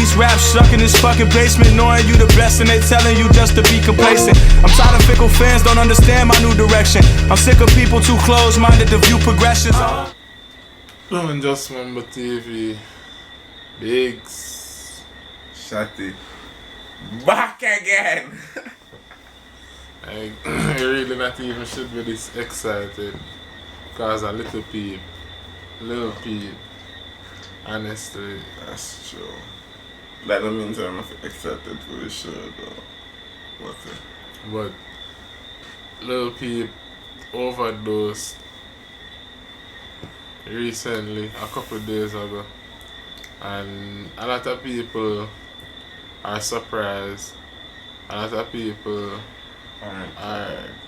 these raps stuck in this fucking basement, knowing you the best and they telling you just to be complacent. I'm tired of fickle fans, don't understand my new direction. I'm sick of people too close-minded to view progressions. Don't just Mumble TV. Biggs. Shotty. Back again! I really not even should be this excited. Because a Lil Peep. Honestly. That's true. That don't mean I'm excited for the show though. But Lil Peep overdosed recently, a couple of days ago. And a lot of people are surprised. A lot of people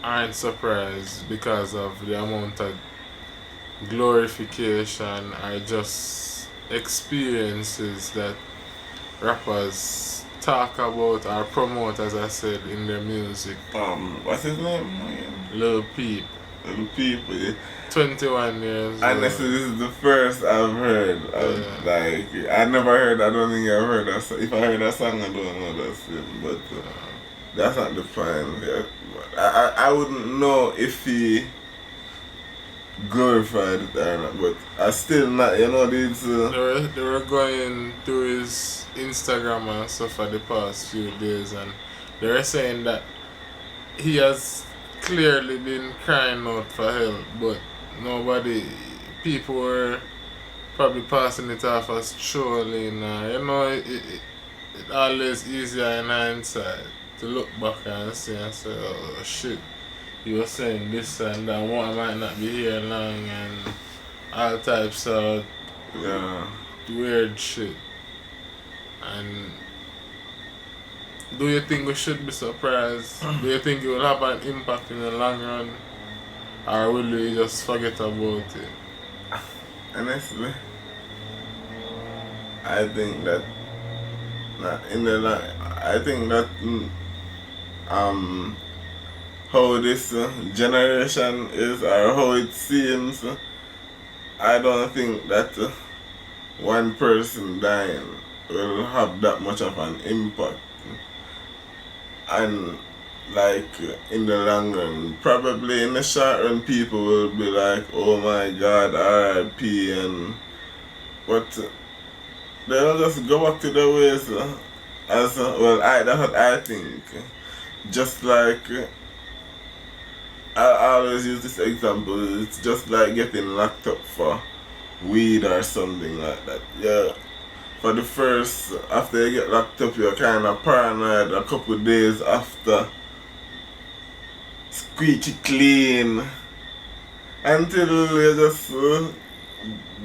aren't surprised because of the amount of glorification or just experiences that rappers talk about or promote, as I said, in their music. What's his name? Lil Peep. Lil Peep. 21 years Honestly, old. this is the first I've heard. Like, I never heard, I don't think I've heard that song. If I heard that song, I don't know that's him. But that's not the point. Yeah. I wouldn't know if he glorified it or not, but I still not, you know, these... They were going through his Instagram and stuff for the past few days, and they were saying that he has clearly been crying out for help, but people were probably passing it off as trolling. You know, it always easier in hindsight to look back and say, oh shit, he was saying this and that, one might not be here long, and all types of weird shit. And do you think we should be surprised? Do you think it will have an impact in the long run? Or will we just forget about it? Honestly, I think that how this generation is or how it seems, I don't think that one person dying will have that much of an impact. And like in the long run, probably in the short run, people will be like, oh my god, RIP, but they'll just go back to their ways that's what I think. Just like, I always use this example, it's just like getting locked up for weed or something like that. Yeah. For the first, after you get locked up, you're kind of paranoid. A couple of days after, squeaky clean, until you're just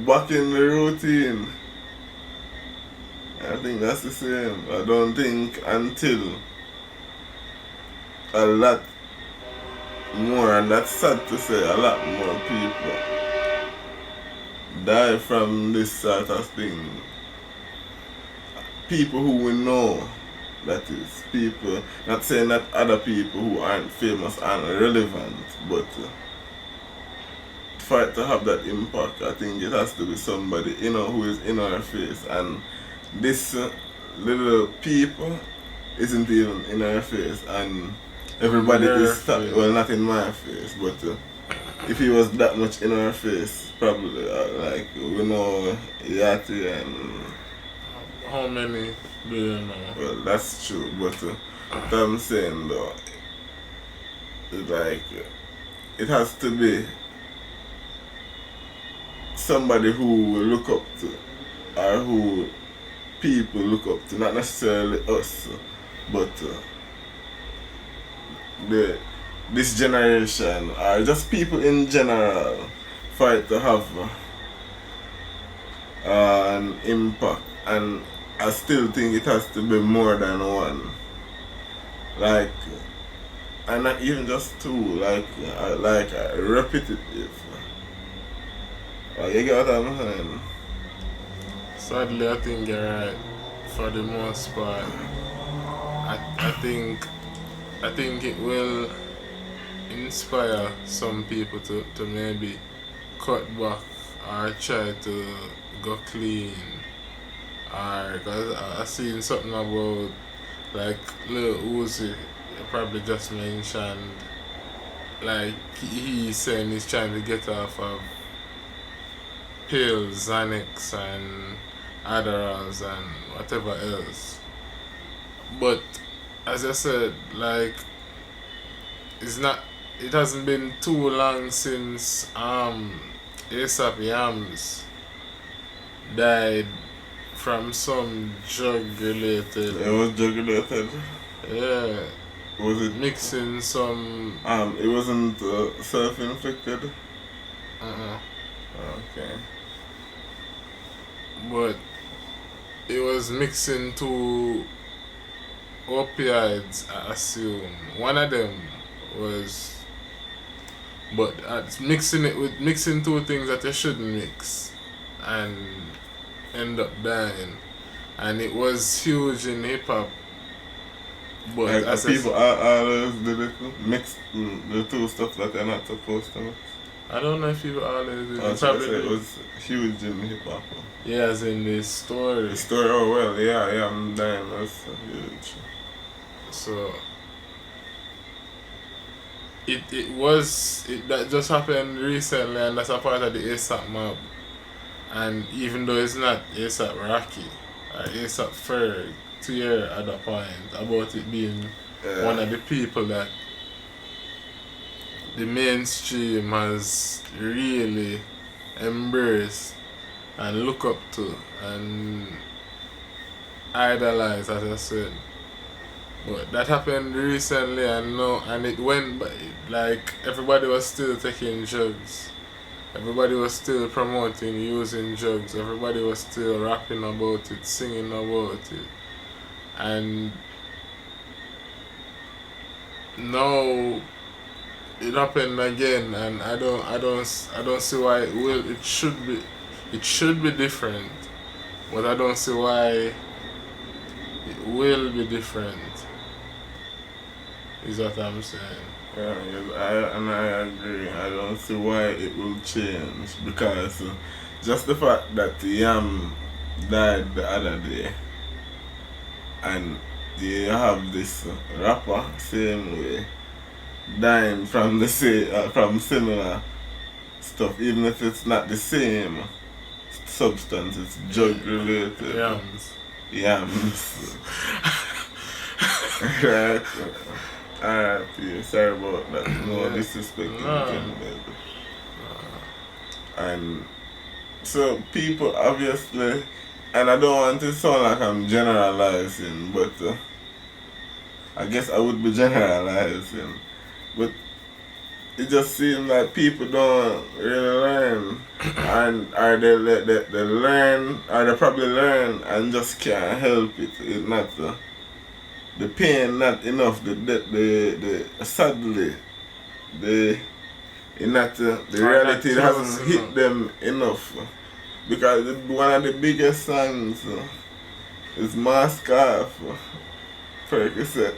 back in the routine. I think that's the same. I don't think until a lot more, and that's sad to say, a lot more people die from this sort of thing. People who we know, that is, people, not saying that other people who aren't famous aren't relevant, but for it to have that impact, I think it has to be somebody, you know, who is in our face. And this little people isn't even in our face, and everybody is well, not in my face, but if he was that much in our face, probably like we know Yati and. How many do you know? Well, that's true, but what I'm saying though, it's like it has to be somebody who we look up to, or who people look up to, not necessarily us, but this generation, or just people in general, for it to have an impact. And I still think it has to be more than one. Like, and not even just two, like repetitive. Like, you get what I'm saying? Sadly, I think you're right. For the most part, I think it will inspire some people to maybe cut back or try to go clean or because I seen something about like Lil Uzi, you probably just mentioned, like he's saying he's trying to get off of pills, Xanax and Adderalls and whatever else. But as I said, like it hasn't been too long since ASAP Yams died from some drug related. It was drug related. Yeah. Was it mixing some? It wasn't self-inflicted. Okay. But it was mixing two opioids, I assume. One of them was, but mixing two things that you shouldn't mix, and end up dying. And it was huge in hip hop. But Like as people always did it, mix the two stuff that they're not supposed to mix. I don't know if people always did it. Probably it was huge in hip hop. Yeah, as in the story. The story, oh well, yeah, I'm dying, that's huge. So that just happened recently, and that's a part of the ASAP mob. And even though it's not ASAP Rocky or ASAP Ferg to hear at that point about it being one of the people that the mainstream has really embraced and look up to and idolize, as I said. But that happened recently, and it went by, like everybody was still taking drugs. Everybody was still promoting using drugs. Everybody was still rapping about it, singing about it. And now it happened again, and I don't see why it should be different, but I don't see why it will be different. Is what I'm saying. Yeah, I agree. I don't see why it will change, because just the fact that Yam died the other day, and you have this rapper same way dying from from similar stuff, even if it's not the same substance, it's drug related. Yams. Right. Alright, sorry about that. No disrespect. And so people obviously, and I don't want to sound like I'm generalizing, but I guess I would be generalizing. But it just seems like people don't really learn, or they learn, or they probably learn and just can't help it. It's not the pain not enough. Sadly, the reality hasn't hit them enough, because one of the biggest songs is Mask Off, Percocet,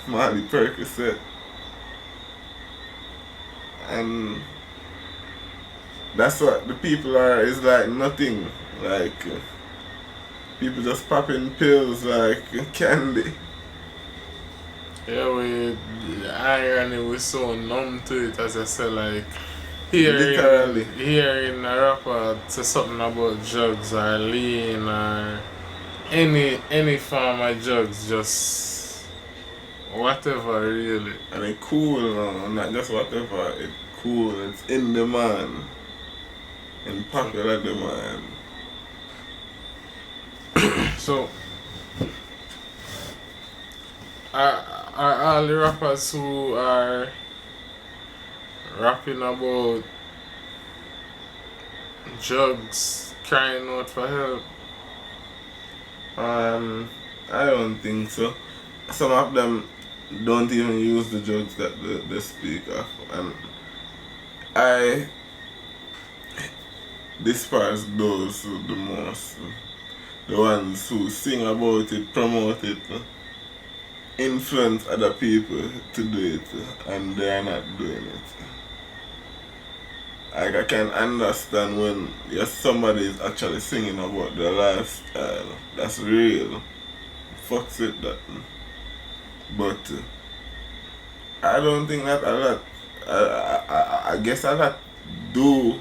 Molly Percocet, and that's what the people are. It's like nothing, like people just popping pills like candy. Yeah, the irony was so numb to it, as I said, like hearing a rapper say something about drugs or lean or any form of drugs, just whatever really. And it's cool now, not just whatever, it's cool, it's in demand, in popular demand. So are all the rappers who are rapping about drugs crying out for help? I don't think so. Some of them don't even use the drugs that they speak of, and I despise those the most. The ones who sing about it, promote it, influence other people to do it, and they are not doing it. Like I can understand when somebody is actually singing about their lifestyle. That's real. Fucks with that. But I don't think that a lot. I guess a lot do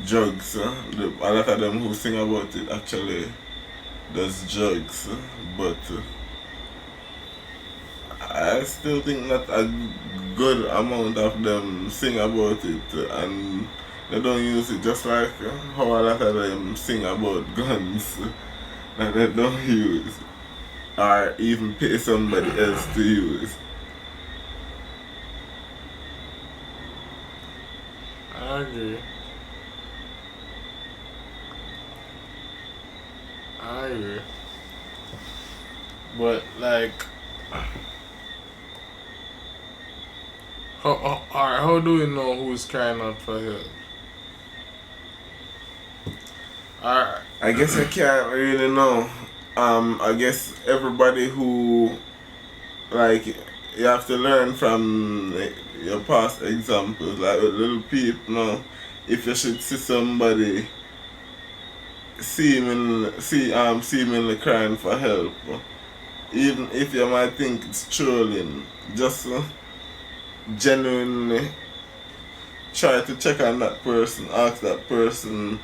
drugs. A lot of them who sing about it actually does drugs. But I still think that a good amount of them sing about it and they don't use it, just like how a lot of them sing about guns that they don't use or even pay somebody else to use. I agree. But like, how do we know who's crying out for help? I guess I can't really know. I guess everybody who, like, you have to learn from your past examples, like with Lil Peep. If you should see somebody seemingly crying for help, even if you might think it's trolling, just genuinely try to check on that person, ask that person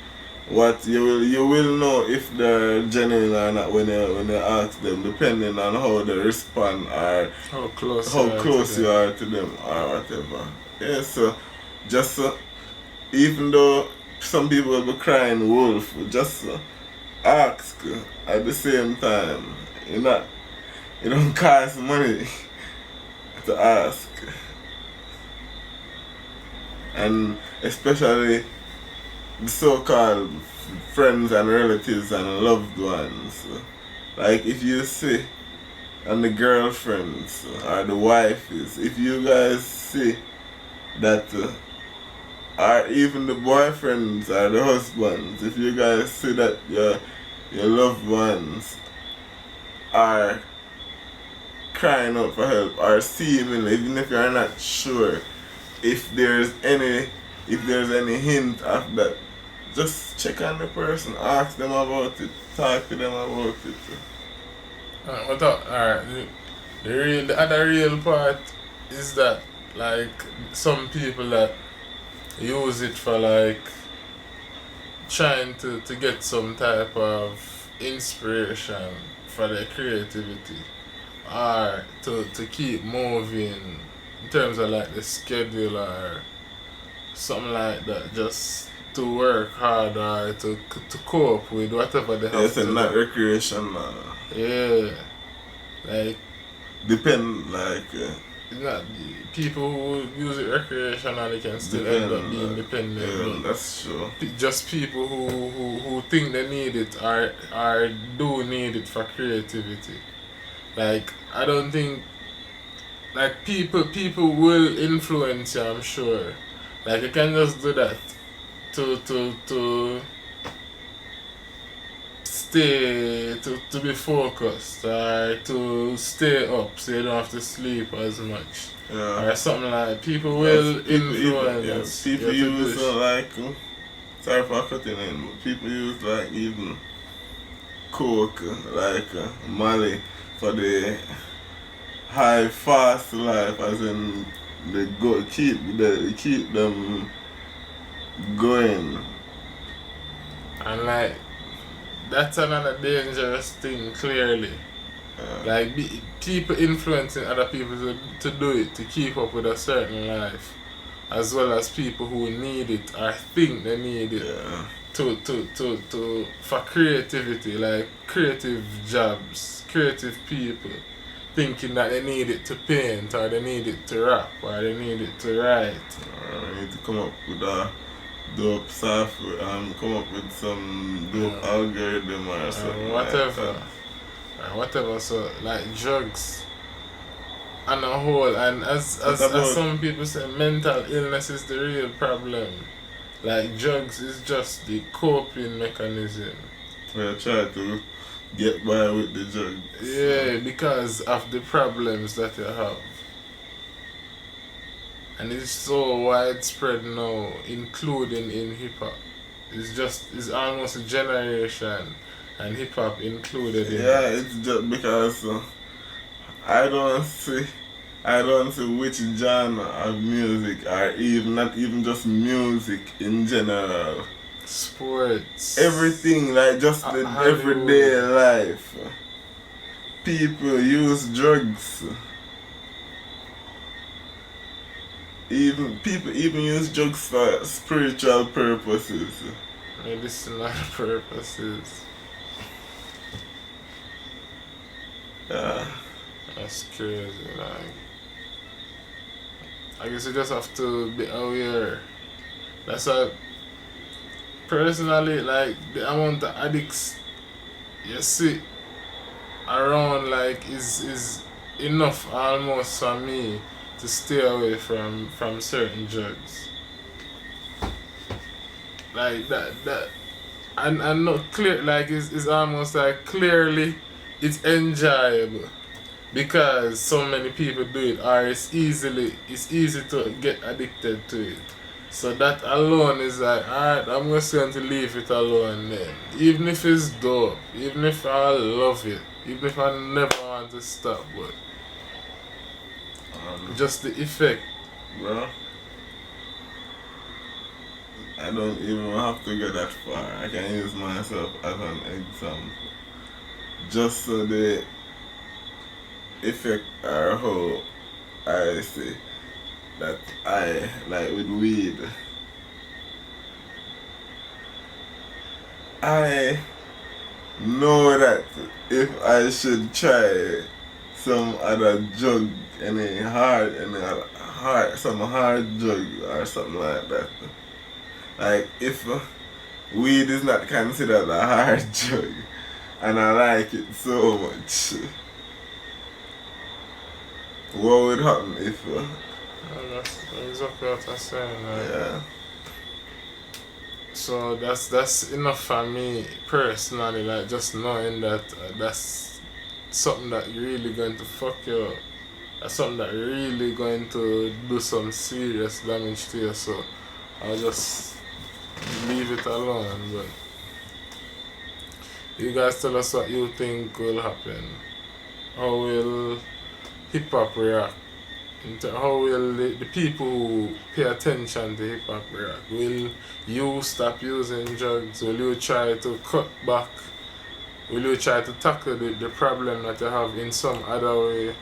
what you will know if they're genuine or not when you ask them, depending on how they respond or how close you are to them or whatever. Yeah, so just even though some people will be crying wolf, just ask at the same time. It don't cost money to ask. And especially the so-called friends and relatives and loved ones. Like if you see, and the girlfriends or the wives, if you guys see that, or even the boyfriends or the husbands, if you guys see that your loved ones are crying out for help or seemingly, even if you're not sure if there's any hint of that, just check on the person, ask them about it, talk to them about it. Alright, the other real part is that, like, some people that use it for, like, trying to get some type of inspiration for their creativity or to keep moving in terms of, like, the schedule or something like that, just to work hard or to cope with whatever they have Yes, to and do. not recreational. Yeah, like, depend, like, not people who use it recreationally can still end up being dependent. Yeah, that's true. Just people who think they need it or do need it for creativity. Like, I don't think, like, people will influence you, I'm sure. Like, you can just do that to stay, to be focused, or to stay up so you don't have to sleep as much. Yeah. Or something like people will influence. People use like, sorry for cutting in, but people use like even coke, like Molly for the high fast life, as in they keep them going. And like, that's another dangerous thing, clearly. Like, people influencing other people to do it, to keep up with a certain life, as well as people who need it or think they need it for creativity, like creative jobs, creative people thinking that they need it to paint or they need it to rap or they need it to write. Or they need to come up with a dope software and come up with some dope algorithm or something. Whatever, so like drugs on a whole, and as some people say, mental illness is the real problem. Like, drugs is just the coping mechanism. We try to get by with the drugs. Yeah, because of the problems that you have. and it's so widespread now, including in hip hop. It's almost a generation, and hip hop included in Yeah, it. it's just because I don't see which genre of music, or even not even just music in general. Sports. Everything, like just the Hollywood. everyday life. People use drugs. People use drugs for spiritual purposes. Medicinal purposes. Yeah. That's crazy, like. I guess you just have to be aware. That's why, personally, like, the amount of addicts you see around, like, is enough almost for me to stay away from certain drugs. Like, that, and not clear, like, it's almost like clearly it's enjoyable. Because so many people do it, or it's easy to get addicted to it. So that alone is like, alright, I'm just going to leave it alone then. Even if it's dope, even if I love it, even if I never want to stop, but just the effect. Bro, I don't even have to go that far. I can use myself as an example. Just so the effect or how I say that I like with weed. I know that if I should try some other drug, some hard drug or something like that. Like if weed is not considered a hard drug and I like it so much, what would happen if That's exactly what I'm saying. Like, yeah. so that's enough for me personally, like just knowing that that's something that really going to fuck you up. That's something that really going to do some serious damage to you, so I'll just leave it alone. But you guys tell us what you think will happen. How will hip hop react? How will the people who pay attention to hip hop react? Will you stop using drugs? Will you try to cut back? Will you try to tackle the problem that you have in some other way,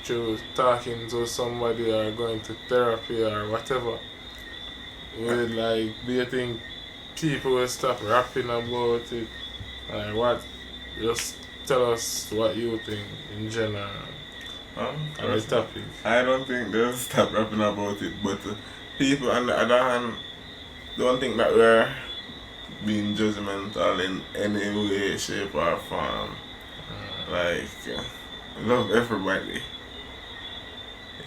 through talking to somebody or going to therapy or whatever? Will, like, do you think people will stop rapping about it? Like, what? Just tell us what you think in general. On the topic. I don't think they'll stop rapping about it, but people on the other hand don't think that we're being judgmental in any way, shape or form. Like, love everybody.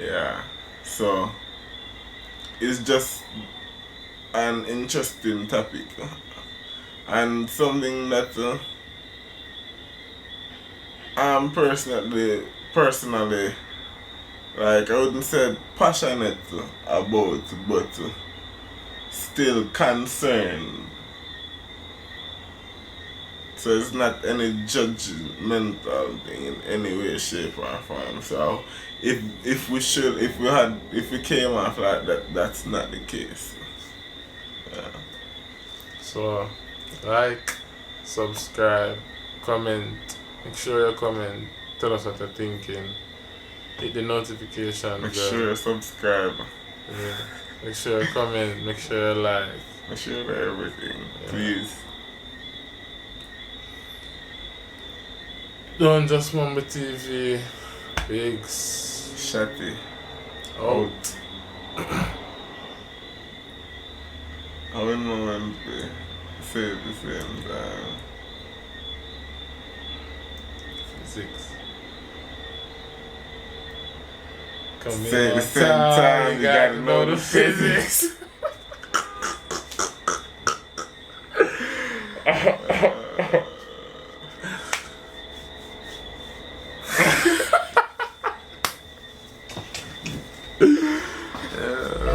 Yeah. So, it's just an interesting topic. And something that I'm personally, like I wouldn't say passionate about, but still concerned. So it's not any judgmental thing in any way, shape or form. So if we came off like that, that's not the case. Yeah. So, like, subscribe, comment. Make sure you comment. Tell us what you're thinking. Hit the notification. Make sure you subscribe. Yeah. Make sure you comment. Make sure you like. Make sure you do everything. Yeah. Please. Don't just Mumble TV. Bigs. Shatty. Out. I wouldn't want to say it the same time. Physics. Come Say it the same time, you gotta know the physics. Yeah.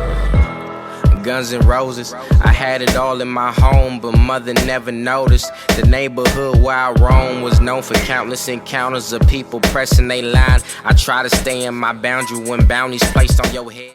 Guns and Roses. I had it all in my home, but mother never noticed. The neighborhood where I roam was known for countless encounters of people pressing they line. I try to stay in my boundary when bounties placed on your head.